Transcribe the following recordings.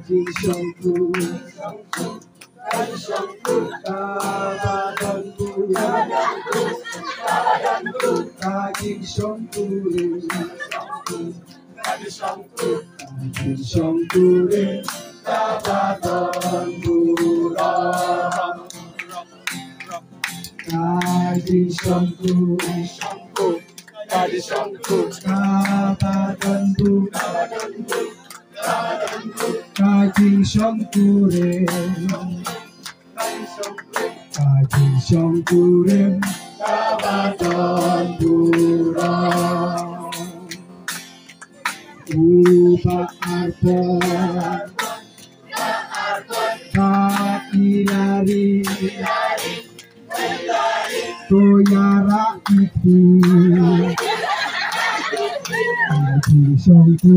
Jisongku Kabadanku Kajisongku Kajisongku Kabadanku Kajisongku Kajisongku Kabadanku Kajisongku Kajisongku Kabadanku Uba Arbon Kakilari Toyara Iki Kajisongku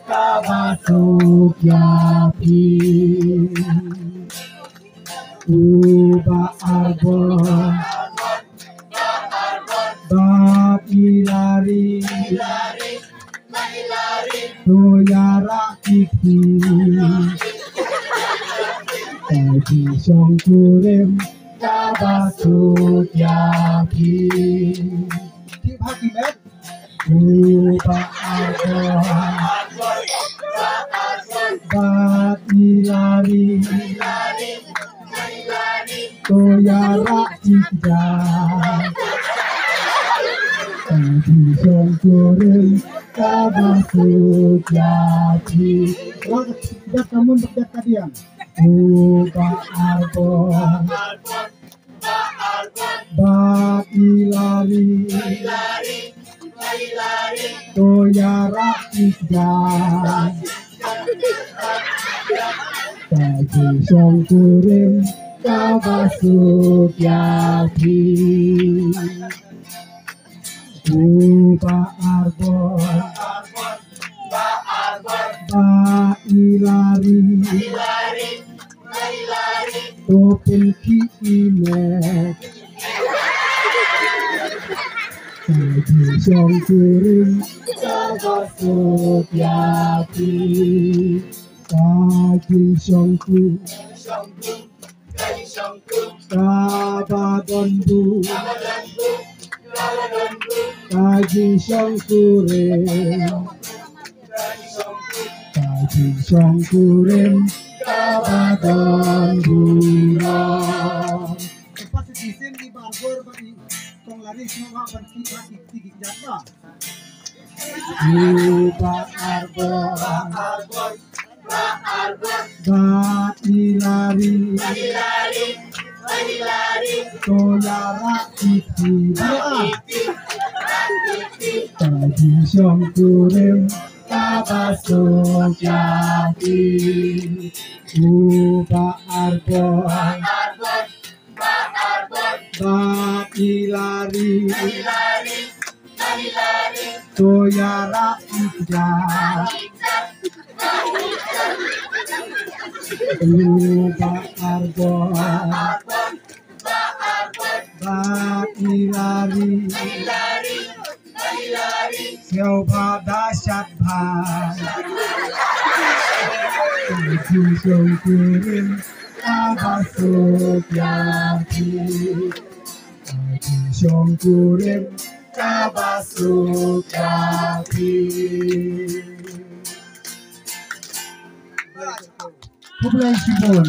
Kabasok Yapi Uba Arbon Bakilari Toyara Iki Kajisongku Kabasok Yapi Keep happy man Uba Arbon Bakilari Toyara Ika Kajisongku Kabasok Yapi Sudah kamu berdekat kalian Uba Arbon Bakilari Toyara Ika Kajisongku Kabasok Yapi Uba Arbon Bakilari Topeng Kiimet Kajisongku Kabasok Yapi Kajisongku Kabadanku Kajisongku Kajisongku Kabadanku Cepat sedisen di barbor bagi tong lari semua berarti tinggi jatah Uba Arbon Bakilari Toyara Iki Kajisongku Kabasok Yapi Uba Arbon Bakilari Toyara Ika Uba Arbon Bakilari Siapa dahsyat Kajisongku Kabasok Yapi Kajisongku Kabasok Yapi Population